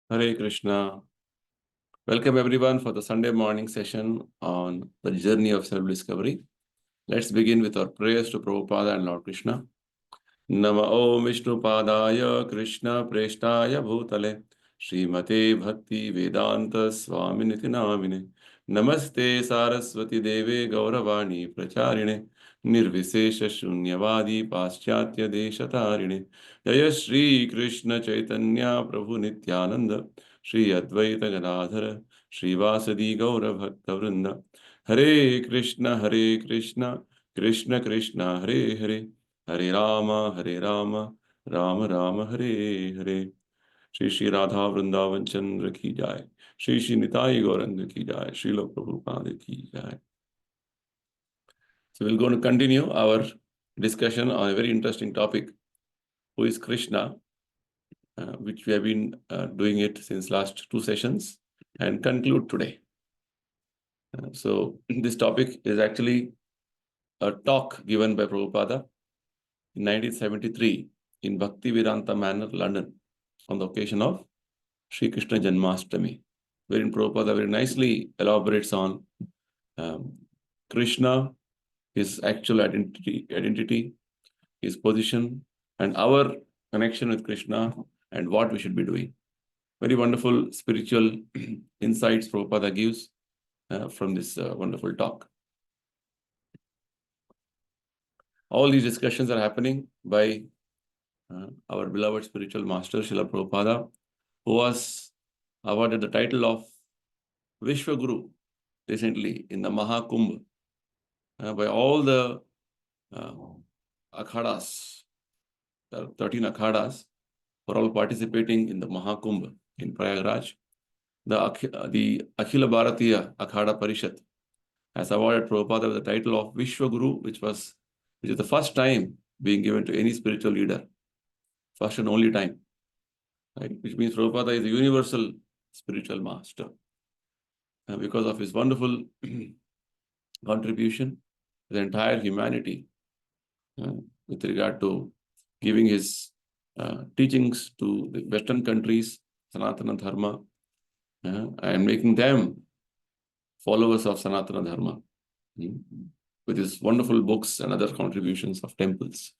Hare Krishna. Welcome everyone for the Sunday morning session on the journey of self-discovery. Let's begin with our prayers to Prabhupada and Lord Krishna. Nama Om Vishnu Padaya Krishna Preshtaya Bhutale Srimate Bhakti Vedanta Swaminiti Namine Namaste Saraswati Deve Gauravani Pracharine Nirvisesha Shunyavadi Paschatya Deshatarine Jaya Shri Krishna Chaitanya Prabhu Nityananda Shri Advaita Gadadhara Shri Vasadi Gaura Bhakta Vrinda Hare Krishna Krishna Krishna Hare Hare Hare Rama, Rama Rama, Hare Hare. Shri Shri Radha Vrindavan Chandra ki jai. Shri Shri Nitai Gauranga ki jai. Srila Prabhupada ki jai. So we're going to continue our discussion on a very interesting topic, who is Krishna, which we have been doing it since last two sessions and conclude today. So this topic is actually a talk given by Prabhupada in 1973 in Bhakti Vedanta Manor, London, on the occasion of Sri Krishna Janmashtami, wherein Prabhupada very nicely elaborates on Krishna, his actual identity, his position, and our connection with Krishna and what we should be doing. Very wonderful spiritual insights Prabhupada gives from this wonderful talk. All these discussions are happening by our beloved spiritual master, Srila Prabhupada, who was awarded the title of Vishwaguru recently in the Mahakumbh by all the akhadas, the 13 akhadas, were all participating in the Mahakumbh in Prayagraj. The Akhila Bharatiya Akhada Parishat has awarded Prabhupada with the title of Vishwaguru, which is the first time being given to any spiritual leader. First and only time. Right? Which means Prabhupada is a universal spiritual master. Because of his wonderful contribution to the entire humanity with regard to giving his teachings to the Western countries, Sanatana Dharma, and making them followers of Sanatana Dharma with his wonderful books and other contributions of temples.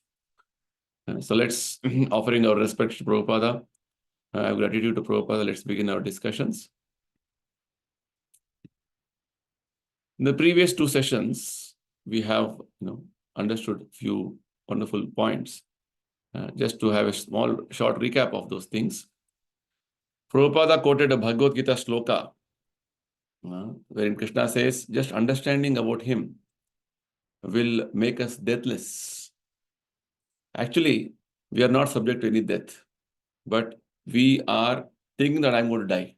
So let's, offering our respects to Prabhupada, gratitude to Prabhupada, let's begin our discussions. In the previous two sessions, we have understood a few wonderful points. Just to have a short recap of those things. Prabhupada quoted a Bhagavad Gita shloka, wherein Krishna says, just understanding about him will make us deathless. Actually, we are not subject to any death, but we are thinking that I'm going to die.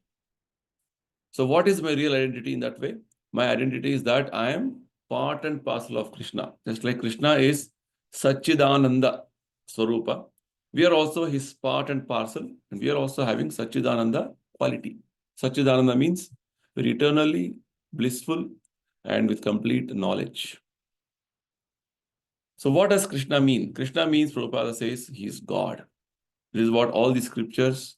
So what is my real identity in that way? My identity is that I am part and parcel of Krishna. Just like Krishna is Satchidananda Swarupa, we are also his part and parcel, and we are also having Satchidananda quality. Satchidananda means we're eternally blissful and with complete knowledge. So what does Krishna mean? Krishna means, Prabhupada says, he is God. This is what all the scriptures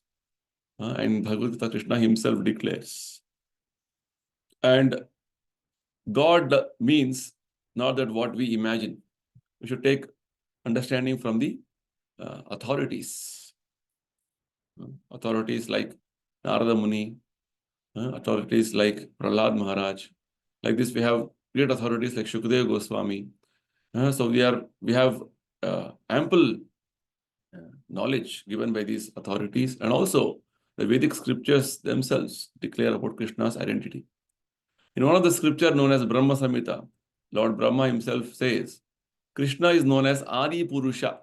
and Bhagavad Gita Krishna himself declares. And God means not that what we imagine. We should take understanding from the authorities. Authorities like Narada Muni, authorities like Prahlad Maharaj. Like this, we have great authorities like Shukadeva Goswami. So we have ample knowledge given by these authorities, and also the Vedic scriptures themselves declare about Krishna's identity. In one of the scripture known as Brahma Samhita, Lord Brahma himself says, Krishna is known as Adi Purusha.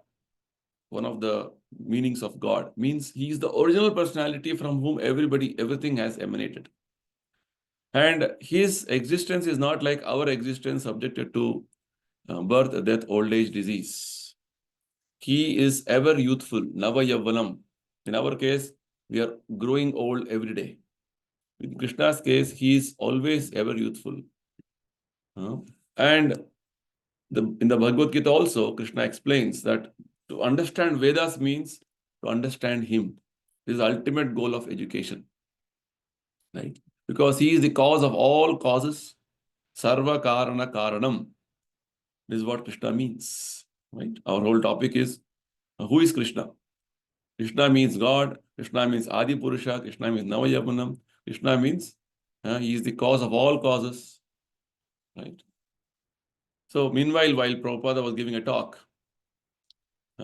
One of the meanings of God means he is the original personality from whom everything has emanated. And his existence is not like our existence subjected to birth, death, old age, disease. He is ever youthful, Nava Yavvanam. In our case, we are growing old every day. In Krishna's case, he is always ever youthful. And in the Bhagavad Gita also, Krishna explains that to understand Vedas means to understand him. This is the ultimate goal of education, right? Because he is the cause of all causes. Sarva Karana Karanam. This is what Krishna means, right? Our whole topic is who is Krishna? Krishna means God. Krishna means Adi Purusha. Krishna means Navayamunam. Krishna means he is the cause of all causes, right? So meanwhile, while Prabhupada was giving a talk,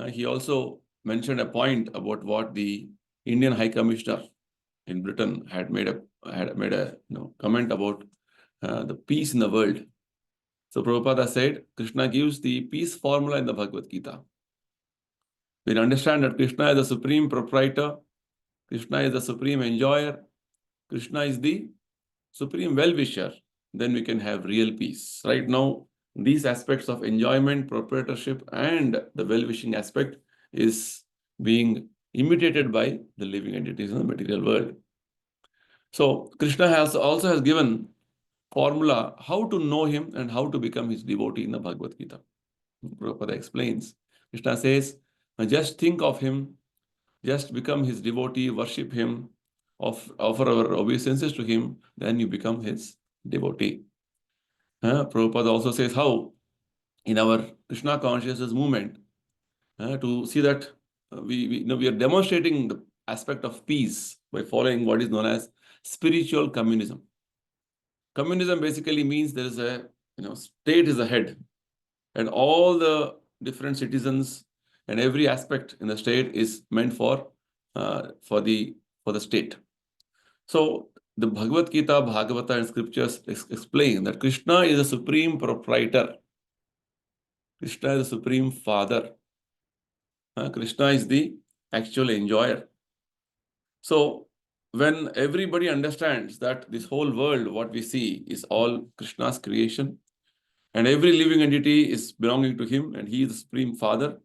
he also mentioned a point about what the Indian High Commissioner in Britain had made a comment about the peace in the world. So Prabhupada said, Krishna gives the peace formula in the Bhagavad Gita. We understand that Krishna is the supreme proprietor, Krishna is the supreme enjoyer, Krishna is the supreme well-wisher, then we can have real peace. Right now, these aspects of enjoyment, proprietorship, and the well-wishing aspect is being imitated by the living entities in the material world. So Krishna also has given formula how to know him and how to become his devotee in the Bhagavad Gita. Prabhupada explains. Krishna says, just think of him, just become his devotee, worship him, offer our obeisances to him, then you become his devotee. Prabhupada also says how in our Krishna consciousness movement, to see that we are demonstrating the aspect of peace by following what is known as spiritual communism. Communism basically means there is a state is the head, and all the different citizens and every aspect in the state is meant for the state. So the Bhagavad Gita, Bhagavata, and scriptures explain that Krishna is the supreme proprietor. Krishna is the supreme father. Krishna is the actual enjoyer. So when everybody understands that this whole world, what we see, is all Krishna's creation, and every living entity is belonging to him, and he is the supreme father,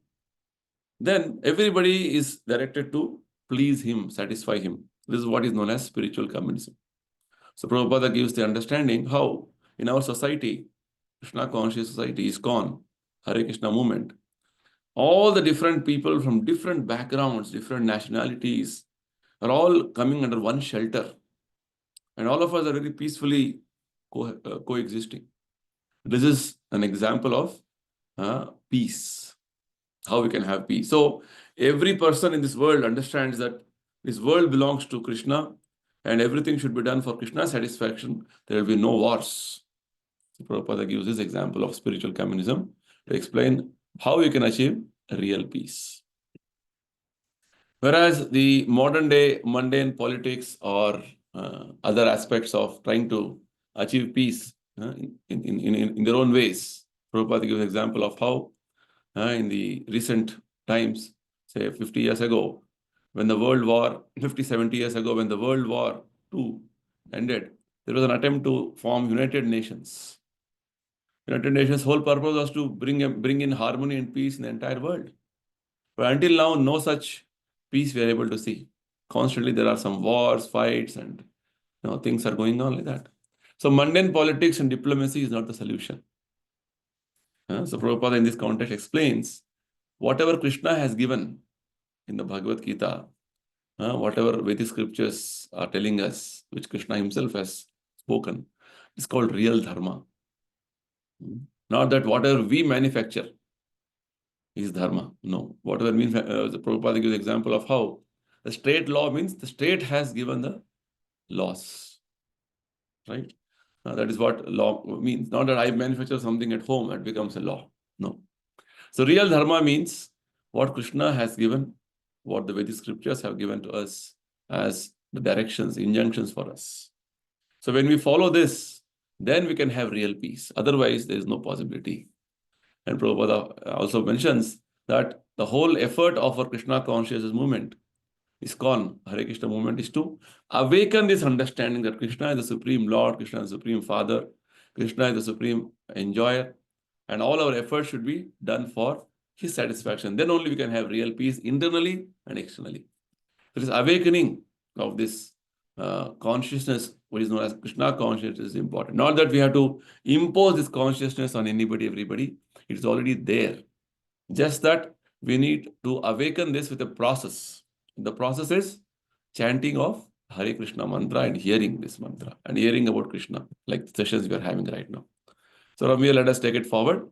then everybody is directed to please him, satisfy him. This is what is known as spiritual communism. So Prabhupada gives the understanding how in our society, Krishna conscious society, ISKCON, Hare Krishna movement, all the different people from different backgrounds, different nationalities are all coming under one shelter. And all of us are very peacefully coexisting. This is an example of peace, how we can have peace. So every person in this world understands that this world belongs to Krishna and everything should be done for Krishna's satisfaction. There will be no wars. So Prabhupada gives this example of spiritual communism to explain how you can achieve real peace. Whereas the modern day mundane politics or other aspects of trying to achieve peace in their own ways, Prabhupada gives an example of how in the recent times, say 50 years ago, when the World War, 50, 70 years ago, when the World War II ended, there was an attempt to form United Nations. United Nations' whole purpose was to bring in harmony and peace in the entire world. But until now, no such peace we are able to see. Constantly there are some wars, fights, and things are going on like that. So mundane politics and diplomacy is not the solution. So Prabhupada in this context explains whatever Krishna has given in the Bhagavad Gita, whatever Vedic scriptures are telling us, which Krishna himself has spoken, is called real dharma. Not that whatever we manufacture is dharma. No. Whatever means, the Prabhupada gives example of how the state law means the state has given the laws. Right? That is what law means. Not that I manufacture something at home, that becomes a law. No. So real dharma means what Krishna has given, what the Vedic scriptures have given to us as the directions, injunctions for us. So when we follow this, then we can have real peace. Otherwise, there is no possibility. And Prabhupada also mentions that the whole effort of our Krishna consciousness movement, ISKCON, Hare Krishna movement, is to awaken this understanding that Krishna is the Supreme Lord, Krishna is the Supreme Father, Krishna is the Supreme Enjoyer, and all our efforts should be done for his satisfaction. Then only we can have real peace internally and externally. So this awakening of this consciousness, what is known as Krishna consciousness, is important. Not that we have to impose this consciousness on anybody, everybody. It's already there. Just that we need to awaken this with a process. The process is chanting of Hare Krishna mantra and hearing this mantra and hearing about Krishna, like the sessions we are having right now. So from here, let us take it forward.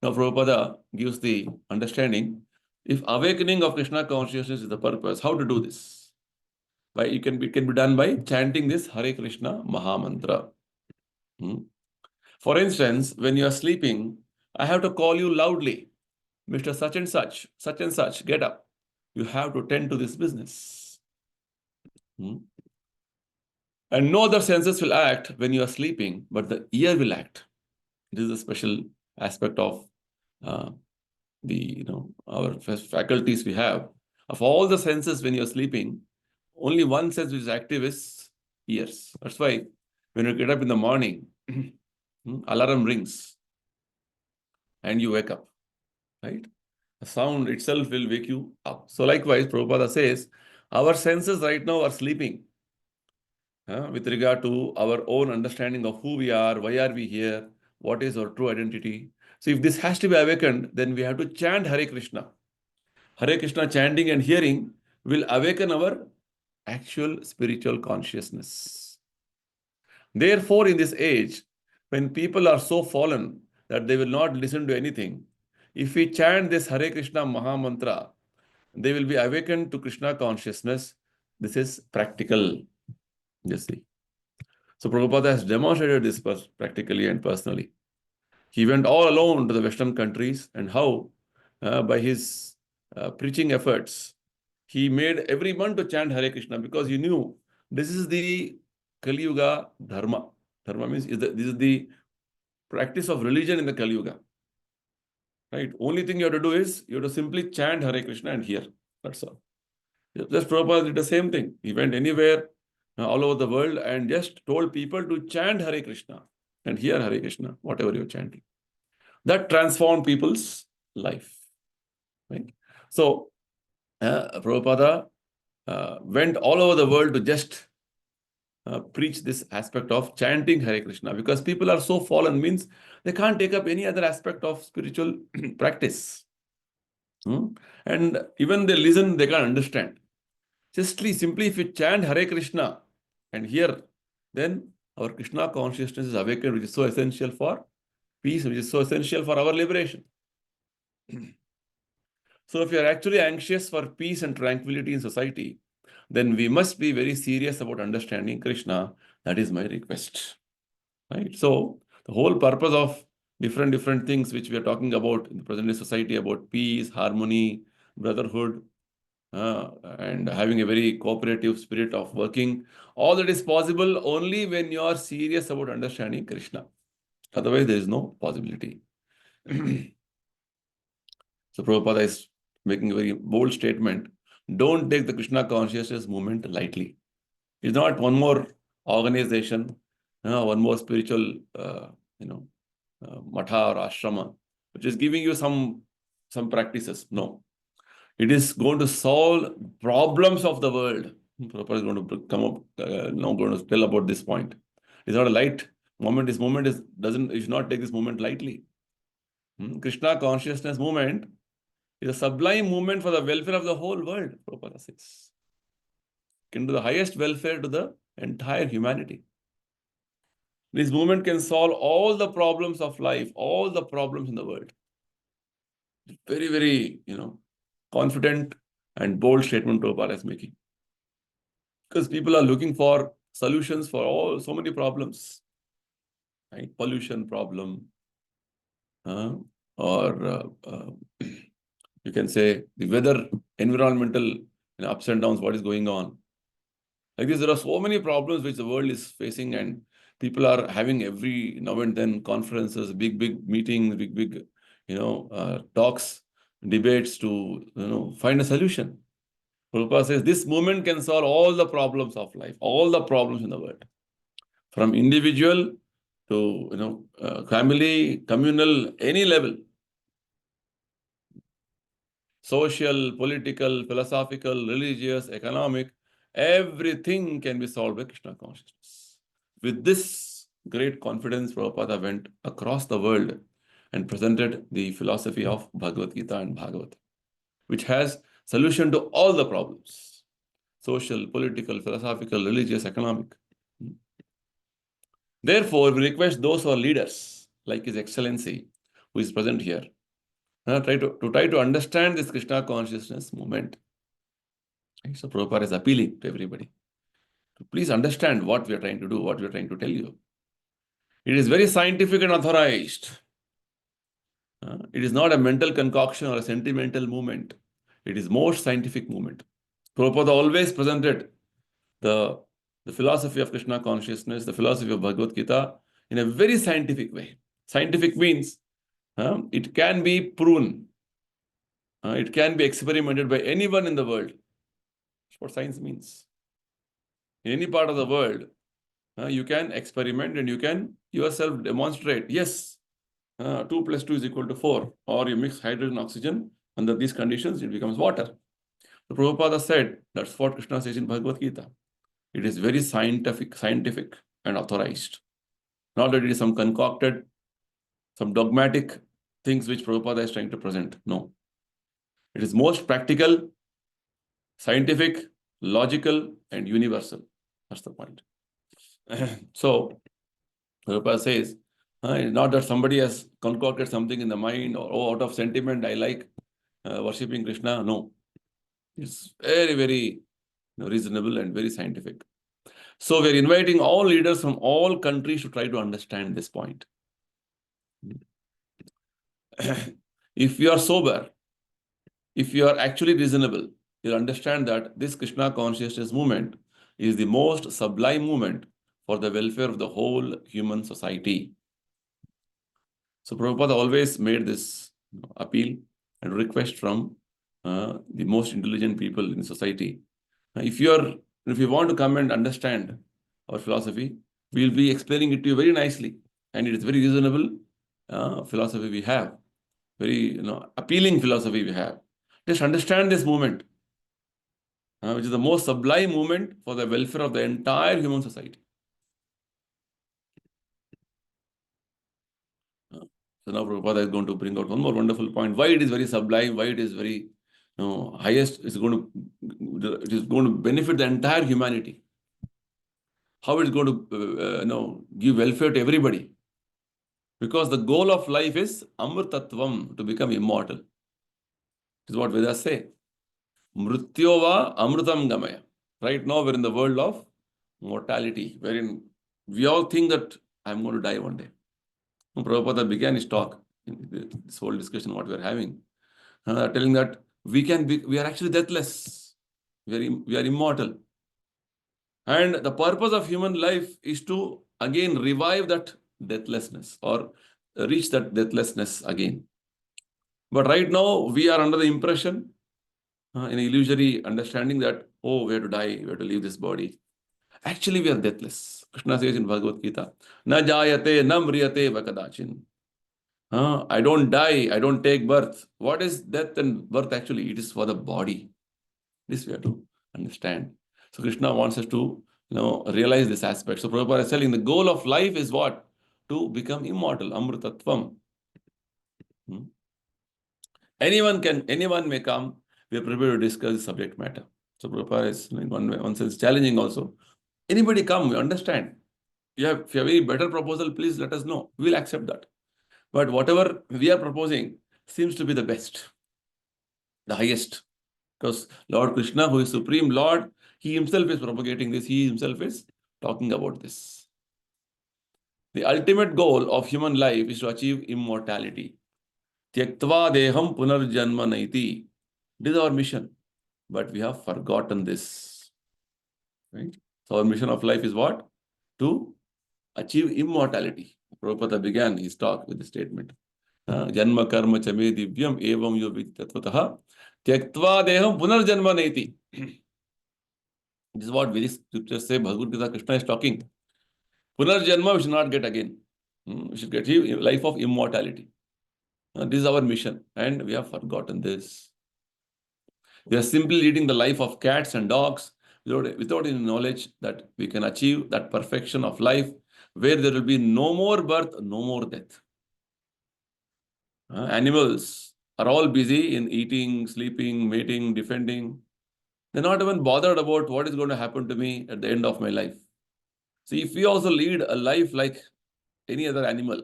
Now, Prabhupada gives the understanding, if awakening of Krishna consciousness is the purpose, how to do this? It can be done by chanting this Hare Krishna Maha Mantra. For instance, when you are sleeping, I have to call you loudly, Mr. Such and such, get up. You have to tend to this business. And no other senses will act when you are sleeping, but the ear will act. This is a special aspect of our faculties we have. Of all the senses when you're sleeping, only one sense which is active is ears. That's why when you get up in the morning, alarm rings and you wake up, right? The sound itself will wake you up. So likewise, Prabhupada says, our senses right now are sleeping with regard to our own understanding of who we are, why are we here, what is our true identity. So if this has to be awakened, then we have to chant Hare Krishna. Hare Krishna chanting and hearing will awaken our actual spiritual consciousness. Therefore, in this age, when people are so fallen that they will not listen to anything, if we chant this Hare Krishna Maha Mantra, they will be awakened to Krishna consciousness. This is practical. You see. So Prabhupada has demonstrated this practically and personally. He went all alone to the Western countries, and how, by his preaching efforts, he made everyone to chant Hare Krishna, because he knew this is the Kali Yuga Dharma. Dharma means this is the practice of religion in the Kali Yuga. Right? Only thing you have to do is you have to simply chant Hare Krishna and hear. That's all. Just Prabhupada did the same thing. He went anywhere, all over the world, and just told people to chant Hare Krishna and hear Hare Krishna, whatever you're chanting. That transformed people's life. Right? So, Prabhupada went all over the world to just preach this aspect of chanting Hare Krishna, because people are so fallen, means they can't take up any other aspect of spiritual practice. And even they listen, they can't understand. Simply if you chant Hare Krishna and hear, then our Krishna consciousness is awakened, which is so essential for peace, which is so essential for our liberation. So if you are actually anxious for peace and tranquility in society, then we must be very serious about understanding Krishna. That is my request. Right? So the whole purpose of different things which we are talking about in the present society, about peace, harmony, brotherhood, and having a very cooperative spirit of working, all that is possible only when you are serious about understanding Krishna. Otherwise, there is no possibility. So Prabhupada is making a very bold statement. Don't take the Krishna consciousness movement lightly. It's not one more organization, one more spiritual, matha or ashrama, which is giving you some practices. No. It is going to solve problems of the world. Prabhupada is going to come up, now going to tell about this point. It's not a light moment. This moment you should not take this moment lightly. Krishna consciousness movement is a sublime movement for the welfare of the whole world, Prabhupada says. Can do the highest welfare to the entire humanity. This movement can solve all the problems of life, all the problems in the world. Very, very, confident and bold statement Prabhupada is making. Because people are looking for solutions for so many problems. Right? Pollution problem, or you can say the weather, environmental ups and downs, what is going on. Like this, there are so many problems which the world is facing, and people are having every now and then conferences, big meetings, big talks, debates to find a solution. Prabhupada says this movement can solve all the problems of life, all the problems in the world, from individual to family, communal, any level. Social, political, philosophical, religious, economic, everything can be solved by Krishna consciousness. With this great confidence, Prabhupada went across the world and presented the philosophy of Bhagavad Gita and Bhagavata, which has solution to all the problems. social, political, philosophical, religious, economic. Therefore, we request those who are leaders, like His Excellency, who is present here, try to understand this Krishna consciousness movement. So Prabhupada is appealing to everybody to please understand what we are trying to do, what we are trying to tell you. It is very scientific and authorized. It is not a mental concoction or a sentimental movement. It is most scientific movement. Prabhupada always presented the philosophy of Krishna consciousness, the philosophy of Bhagavad Gita in a very scientific way. Scientific means it can be proven. It can be experimented by anyone in the world. That's what science means. In any part of the world, you can experiment and you can yourself demonstrate, yes, 2 plus 2 is equal to 4, or you mix hydrogen and oxygen, under these conditions, it becomes water. The Prabhupada said, that's what Krishna says in Bhagavad Gita. It is very scientific and authorized. Not that it is some concocted, some dogmatic things which Prabhupada is trying to present. No. It is most practical, scientific, logical, and universal. That's the point. So, Prabhupada says, not that somebody has concocted something in the mind or out of sentiment, I like worshipping Krishna. No. It's very, very reasonable and very scientific. So we're inviting all leaders from all countries to try to understand this point. If you are sober, if you are actually reasonable, you'll understand that this Krishna consciousness movement is the most sublime movement for the welfare of the whole human society. So Prabhupada always made this appeal and request from the most intelligent people in society. If you want to come and understand our philosophy, we'll be explaining it to you very nicely. And it is very reasonable philosophy we have. Very appealing philosophy we have. Just understand this movement, which is the most sublime movement for the welfare of the entire human society. So now Prabhupada is going to bring out one more wonderful point. Why it is very sublime, why it is very highest, it is going to benefit the entire humanity. How it is going to give welfare to everybody. Because the goal of life is amrtatvam, to become immortal. This is what Vedas say. Mrutyova amrutam gamaya. Right now we're in the world of mortality, wherein we all think that I'm going to die one day. Prabhupada began his talk in this whole discussion what we're having, telling that we are actually deathless. We are immortal. And the purpose of human life is to again revive that deathlessness or reach that deathlessness again. But right now we are under the impression, in illusory understanding that, we have to die, we have to leave this body. Actually, we are deathless. Krishna says in Bhagavad Gita, na jayate na mriyate vakadachin. I don't die, I don't take birth. What is death and birth actually? It is for the body. This we have to understand. So Krishna wants us to realize this aspect. So Prabhupada is telling the goal of life is what? To become immortal, amrutatvam. Anyone may come. We are prepared to discuss the subject matter. So Prabhupada is in one sense challenging also. Anybody come, we understand. If you have any better proposal, please let us know. We will accept that. But whatever we are proposing seems to be the best, the highest. Because Lord Krishna, who is Supreme Lord, He Himself is propagating this. He Himself is talking about this. The ultimate goal of human life is to achieve immortality. Tyaktva deham punarjanma naiti. This is our mission. But we have forgotten this. Right? So our mission of life is what? To achieve immortality. Prabhupada began his talk with the statement. Janma karma chame divyam evam yovid tatvataha tyaktva deham punarjanma naiti. This is what Vedic scriptures say. Bhagavad Gita, Krishna is talking. Punarjanma we should not get again. We should get life of immortality. This is our mission. And we have forgotten this. We are simply leading the life of cats and dogs without any knowledge that we can achieve that perfection of life where there will be no more birth, no more death. Animals are all busy in eating, sleeping, mating, defending. They're not even bothered about what is going to happen to me at the end of my life. See, if we also lead a life like any other animal,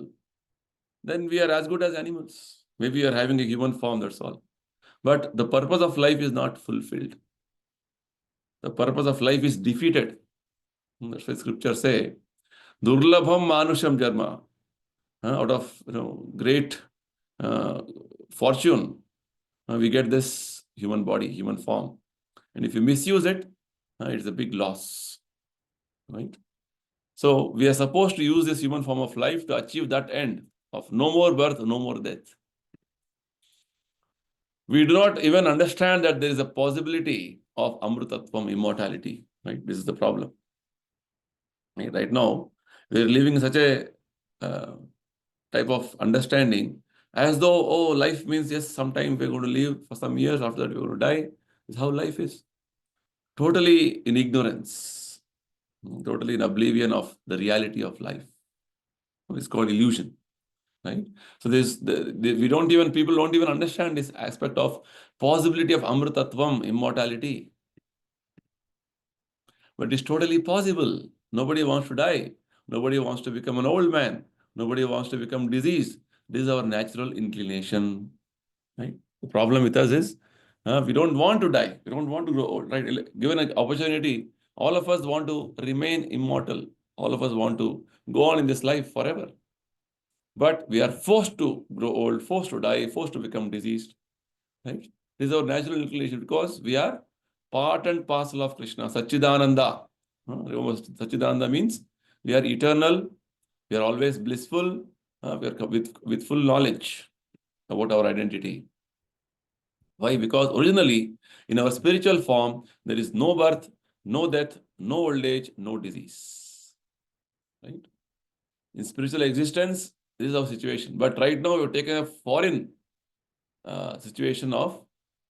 then we are as good as animals. Maybe we are having a human form, that's all. But the purpose of life is not fulfilled. The purpose of life is defeated. That's why scriptures say, Durlabham Manusham Jarma. Out of great uh, fortune, we get this human body, human form. And if you misuse it, it's a big loss. Right? So we are supposed to use this human form of life to achieve that end of no more birth, no more death. We do not even understand that there is a possibility of Amrutatvam, immortality. Right? This is the problem. Right now, we are living such a type of understanding as though, oh, life means yes, sometime we're going to live for some years, after that we're going to die. This is how life is. Totally in ignorance, totally in oblivion of the reality of life. It's called illusion. Right? So people don't even understand this aspect of possibility of Amrutatvam, immortality. But it's totally possible. Nobody wants to die. Nobody wants to become an old man. Nobody wants to become diseased. This is our natural inclination. Right? The problem with us is we don't want to die. We don't want to grow old. Right? Given an opportunity, all of us want to remain immortal. All of us want to go on in this life forever. But we are forced to grow old, forced to die, forced to become diseased. Right? This is our natural inclination because we are part and parcel of Krishna. Satchidananda. Remember, Satchidananda means we are eternal, we are always blissful, we are with full knowledge about our identity. Why? Because originally, in our spiritual form, there is no birth, no death, no old age, no disease. Right? In spiritual existence, this is our situation. But right now, we've taken a foreign situation of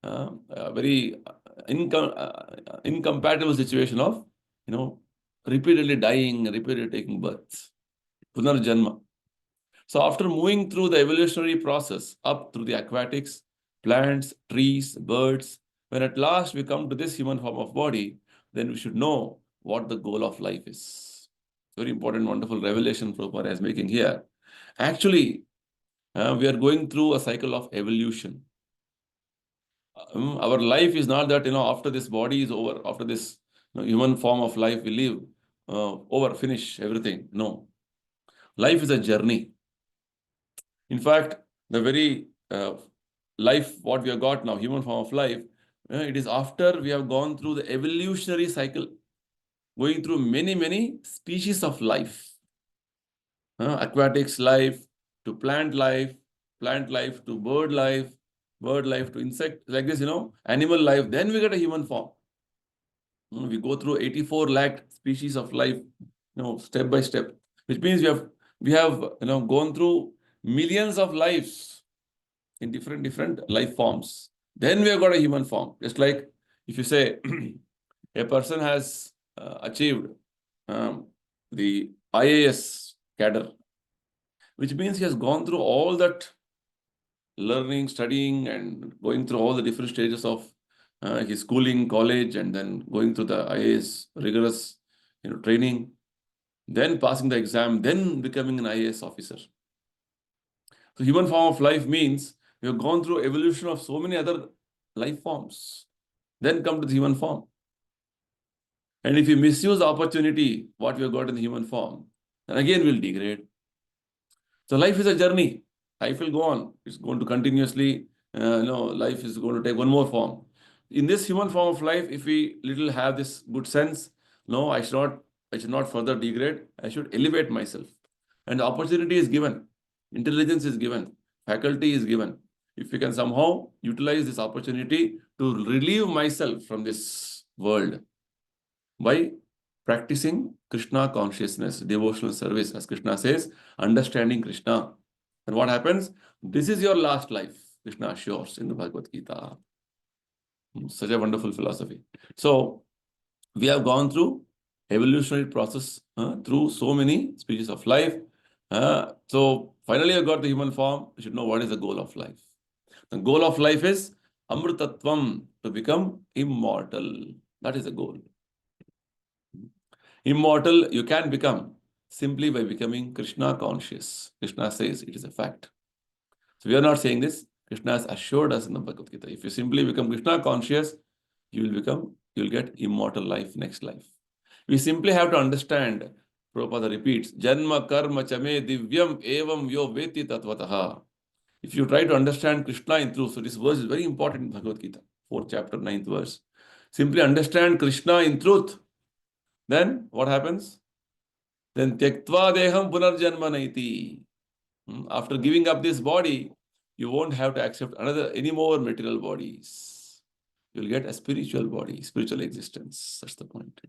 a very incompatible situation of, repeatedly dying, repeatedly taking births. Punarjanma. So after moving through the evolutionary process up through the aquatics, plants, trees, birds, when at last we come to this human form of body, then we should know what the goal of life is. Very important, wonderful revelation Prabhupada is making here. Actually, we are going through a cycle of evolution. Our life is not that, after this body is over, after this human form of life we live, over, finish, everything. No. Life is a journey. In fact, the very life, what we have got now, human form of life, it is after we have gone through the evolutionary cycle, going through many, many species of life. Aquatics life to plant life to bird life to insect, like this, animal life. Then we get a human form. We go through 84 lakh species of life, step by step, which means we have gone through millions of lives in different life forms. Then we have got a human form. Just like if you say a person has achieved the IAS cadre, which means he has gone through all that learning, studying, and going through all the different stages of his schooling, college, and then going through the IAS rigorous training, then passing the exam, then becoming an IAS officer. So human form of life means we have gone through evolution of so many other life forms, then come to the human form. And if you misuse the opportunity, what we have got in the human form, then again we'll degrade. So life is a journey. Life will go on. It's going to continuously, life is going to take one more form. In this human form of life, if we little have this good sense, no, I should not further degrade. I should elevate myself. And the opportunity is given. Intelligence is given. Faculty is given. If we can somehow utilize this opportunity to relieve myself from this world by practicing Krishna consciousness, devotional service, as Krishna says, understanding Krishna. And what happens? This is your last life, Krishna assures in the Bhagavad Gita. Such a wonderful philosophy. So, we have gone through evolutionary process through so many species of life. So, finally, I got the human form. You should know what is the goal of life. The goal of life is Amrutatvam, to become immortal. That is the goal. Immortal you can become simply by becoming Krishna conscious. Krishna says it is a fact. So we are not saying this. Krishna has assured us in the Bhagavad Gita. If you simply become Krishna conscious, you will get immortal life, next life. We simply have to understand, Prabhupada repeats, Janma karma chame divyam evam yo veti tatvataha. If you try to understand Krishna in truth, so this verse is very important in Bhagavad Gita, 4th chapter, 9th verse. Simply understand Krishna in truth. Then what happens? Then tyaktva deham punarjanma naiti. After giving up this body, you won't have to accept any more material bodies. You'll get a spiritual body, spiritual existence. That's the point.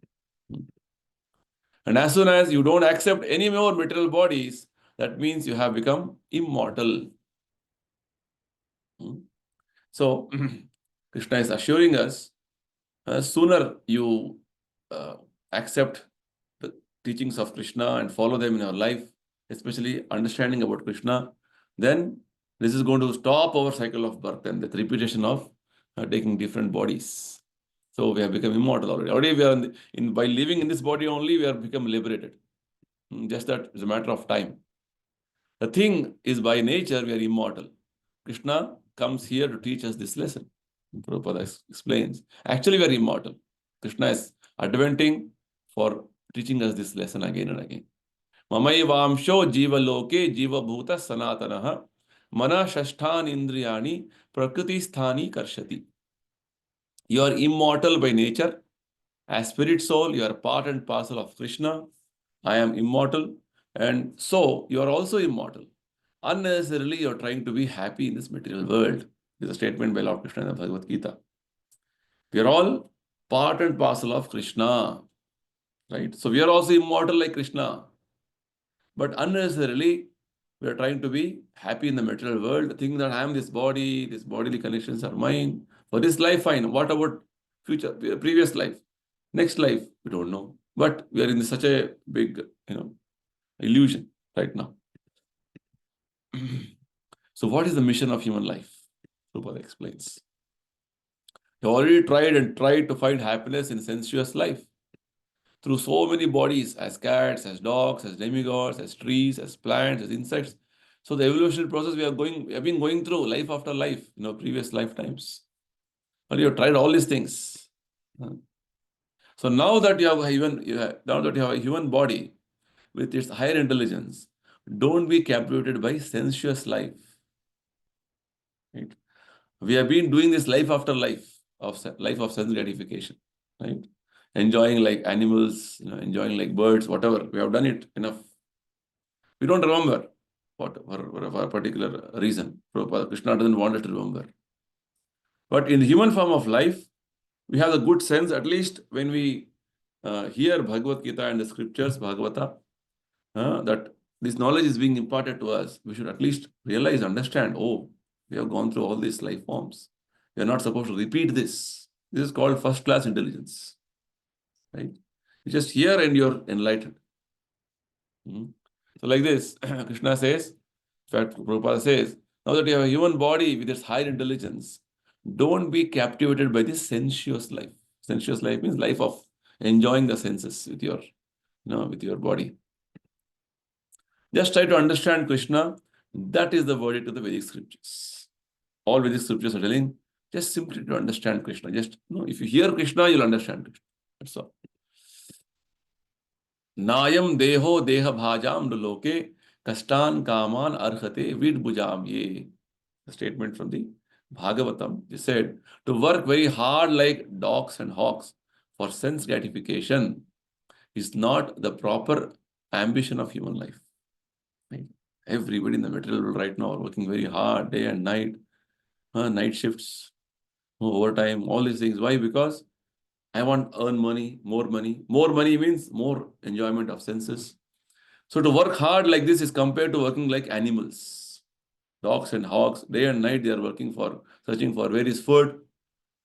And as soon as you don't accept any more material bodies, that means you have become immortal. So, Krishna is assuring us, sooner you accept the teachings of Krishna and follow them in your life, especially understanding about Krishna, then this is going to stop our cycle of birth and the repetition of taking different bodies. So we have become immortal already. Already we are by living in this body only, we have become liberated. Just that is a matter of time. The thing is, by nature, we are immortal. Krishna comes here to teach us this lesson. Prabhupada explains. Actually, we are immortal. Krishna is adventing for teaching us this lesson again and again. Mamai vamsho jiva loke jiva bhuta sanatanaha mana shashthan indriyani prakriti sthani karshati. You are immortal by nature. As spirit soul, you are part and parcel of Krishna. I am immortal. And so, you are also immortal. Unnecessarily, you are trying to be happy in this material world. This is a statement by Lord Krishna in the Bhagavad Gita. We are all part and parcel of Krishna. Right? So, we are also immortal like Krishna. But unnecessarily, we are trying to be happy in the material world, thinking that I am this body, these bodily conditions are mine. For this life, fine. What about future, previous life? Next life, we don't know. But we are in such a big, illusion right now. So what is the mission of human life? Prabhupada explains. You already tried to find happiness in sensuous life through so many bodies, as cats, as dogs, as demigods, as trees, as plants, as insects. So the evolutionary process we have been going through life after life, previous lifetimes. But you have tried all these things. So now that you have a human body with its higher intelligence, don't be captivated by sensuous life. Right? We have been doing this life after life of sense gratification, right? Enjoying like animals, enjoying like birds, whatever. We have done it enough. We don't remember for a particular reason. Krishna doesn't want us to remember. But in the human form of life, we have the good sense, at least when we hear Bhagavad Gita and the scriptures, Bhagavata, that this knowledge is being imparted to us, we should at least realize, understand, we have gone through all these life forms. We are not supposed to repeat this. This is called first-class intelligence. Right? You just hear and you're enlightened. So like this, Krishna says, in fact, Prabhupada says, now that you have a human body with its higher intelligence, don't be captivated by this sensuous life. Sensuous life means life of enjoying the senses with your body. Just try to understand Krishna. That is the verdict of the Vedic scriptures. All Vedic scriptures are telling, just simply to understand Krishna. Just, if you hear Krishna, you'll understand Krishna. That's all. Nayam deho deha bhajam loke kastan kaman arhate vid bujam ye. The statement from the Bhagavatam. He said, to work very hard like dogs and hawks for sense gratification is not the proper ambition of human life. Right? Everybody in the material world right now are working very hard, day and night, night shifts, overtime, all these things. Why? Because I want to earn money, more money. More money means more enjoyment of senses. So to work hard like this is compared to working like animals. Dogs and hawks, day and night, they are searching for where is food,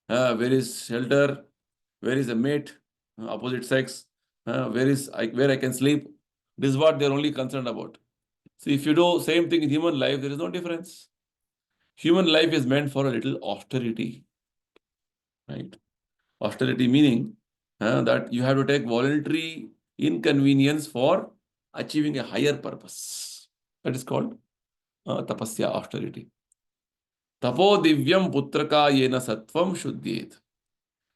where is shelter, where is a mate, opposite sex, where I can sleep. This is what they're only concerned about. So if you do same thing in human life, there is no difference. human life is meant for a little austerity, right? Austerity meaning that you have to take voluntary inconvenience for achieving a higher purpose. That is called tapasya, austerity. Tapo divyam putraka yena sattvam shuddhyet.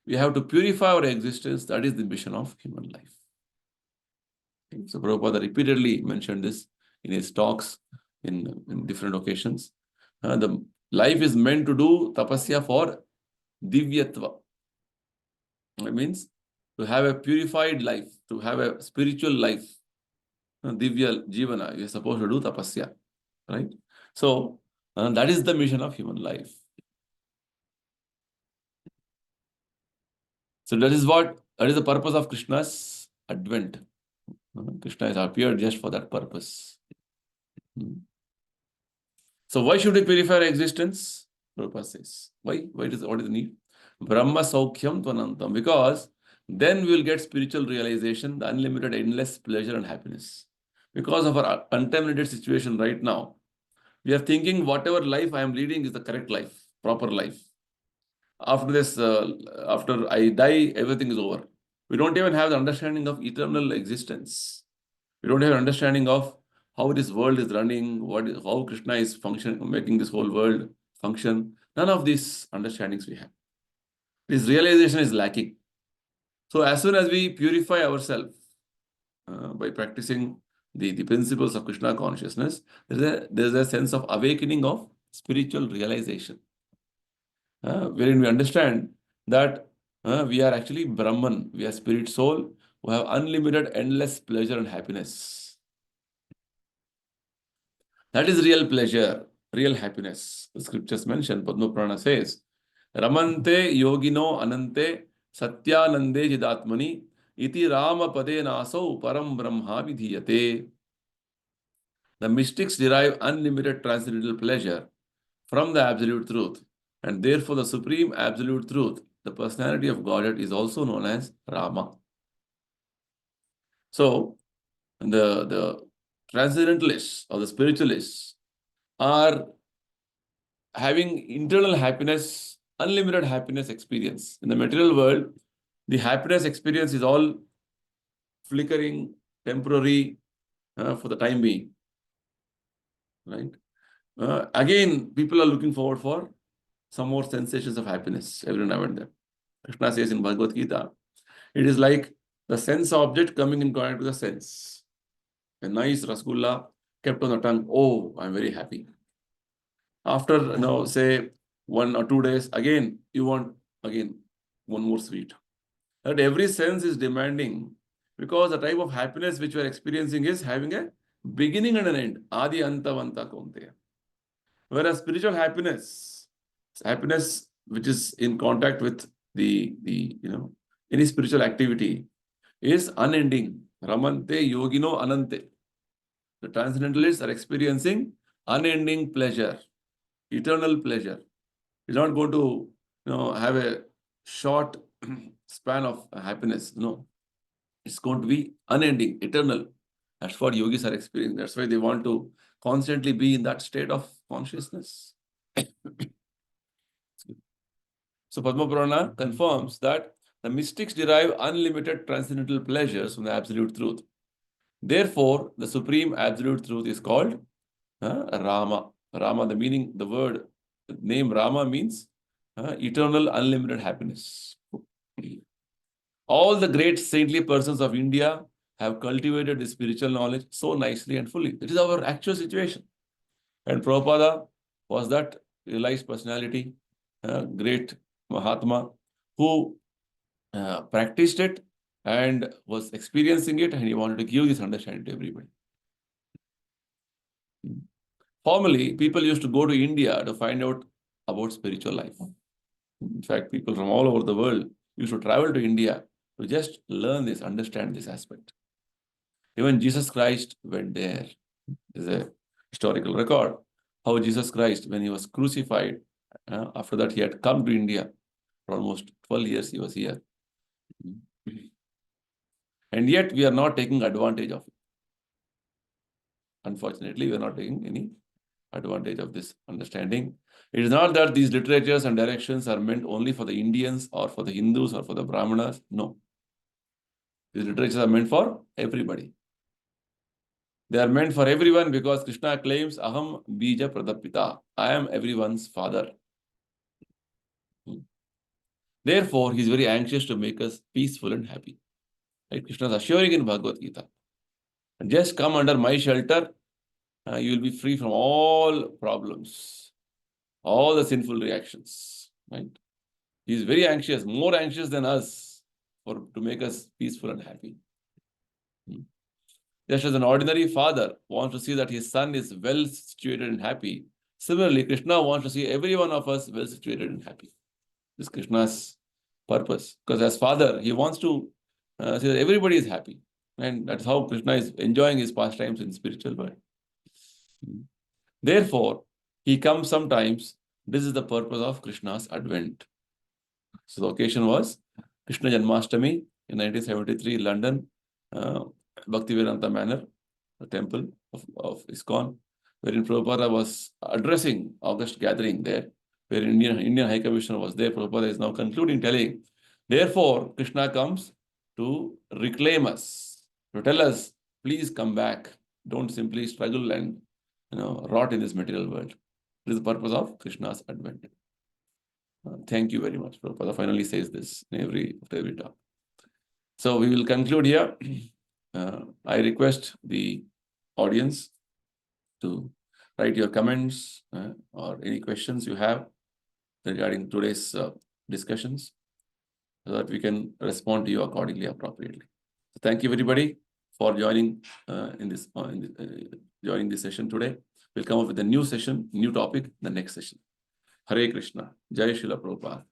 We have to purify our existence. That is the mission of human life. Okay? So Prabhupada repeatedly mentioned this in his talks in different occasions. The life is meant to do tapasya for divyatva. It means to have a purified life, to have a spiritual life. Divya jivana, you're supposed to do tapasya, right? So that is the mission of human life. So that is the purpose of Krishna's advent. Krishna has appeared just for that purpose. So why should we purify our existence? Prabhupada says. Why? What is the need? Brahma Saukhyam Tvanantam. Because then we will get spiritual realization, the unlimited, endless pleasure and happiness. Because of our contaminated situation right now, we are thinking whatever life I am leading is the correct life, proper life. After this, after I die, everything is over. We don't even have the understanding of eternal existence. We don't have an understanding of how this world is running, how Krishna is functioning, making this whole world function. None of these understandings we have. This realization is lacking. So as soon as we purify ourselves by practicing the principles of Krishna consciousness, there's a sense of awakening of spiritual realization, wherein we understand that we are actually Brahman, we are spirit soul who have unlimited, endless pleasure and happiness. That is real pleasure, real happiness. The scriptures mention, Padma Purana says, Ramante yogino anante satyanande jidatmani iti rama pade naso param brahma vidhiyate. The mystics derive unlimited transcendental pleasure from the absolute truth, and therefore the supreme absolute truth, the personality of Godhead, is also known as Rama. So, the transcendentalists or the spiritualists are having internal happiness, unlimited happiness experience. In the material world, the happiness experience is all flickering, temporary, for the time being. Right? Again, people are looking forward for some more sensations of happiness every now and then. Krishna says in Bhagavad Gita, it is like the sense object coming in contact with the sense. A nice rasgulla kept on the tongue. Oh, I'm very happy. After, say 1 or 2 days, again, you want again one more sweet. That every sense is demanding because the type of happiness which you are experiencing is having a beginning and an end. Adi antavanta kaunteya. Whereas spiritual happiness which is in contact with the any spiritual activity is unending. Ramante yogino anante. The transcendentalists are experiencing unending pleasure, eternal pleasure. It's not going to have a short span of happiness. No, it's going to be unending, eternal. That's what yogis are experiencing. That's why they want to constantly be in that state of consciousness. So Padma Purana confirms that the mystics derive unlimited transcendental pleasures from the absolute truth. Therefore, the supreme absolute truth is called Rama. Rama, the meaning, the name Rama means eternal unlimited happiness. All the great saintly persons of India have cultivated this spiritual knowledge so nicely and fully. It is our actual situation. And Prabhupada was that realized personality, great Mahatma, who practiced it and was experiencing it, and he wanted to give this understanding to everybody. Formerly, people used to go to India to find out about spiritual life. In fact, people from all over the world used to travel to India to just learn this, understand this aspect. Even Jesus Christ went there. There's a historical record how Jesus Christ, when he was crucified, after that he had come to India. For almost 12 years he was here. And yet we are not taking advantage of it. Unfortunately, we are not taking any advantage of this understanding. It is not that these literatures and directions are meant only for the Indians or for the Hindus or for the Brahmanas. No. These literatures are meant for everybody. They are meant for everyone because Krishna claims, Aham Bija Pradapita. I am everyone's father. Therefore, he is very anxious to make us peaceful and happy. Right? Krishna is assuring in Bhagavad Gita. Just come under my shelter, you will be free from all problems, all the sinful reactions. Right? He is very anxious, more anxious than us, to make us peaceful and happy. Just as an ordinary father wants to see that his son is well situated and happy, similarly, Krishna wants to see every one of us well situated and happy. This is Krishna's purpose. Because as father, he wants to see that everybody is happy. And that's how Krishna is enjoying his pastimes in spiritual world. Therefore, he comes sometimes. This is the purpose of Krishna's advent. So the occasion was Krishna Janmashtami in 1973, London, Bhaktivedanta Manor, the temple of ISKCON, wherein Prabhupada was addressing August gathering there, where Indian High Commissioner was there. Prabhupada is now concluding, telling, therefore, Krishna comes to reclaim us, to tell us, please come back. Don't simply struggle and rot in this material world. This is the purpose of Krishna's advent. Thank you very much. Prabhupada finally says this in after every talk. So we will conclude here. I request the audience to write your comments or any questions you have regarding today's discussions, so that we can respond to you accordingly, appropriately. So thank you, everybody, for joining joining this session today. We'll come up with a new session, new topic, the next session. Hare Krishna. Jai Srila Prabhupada.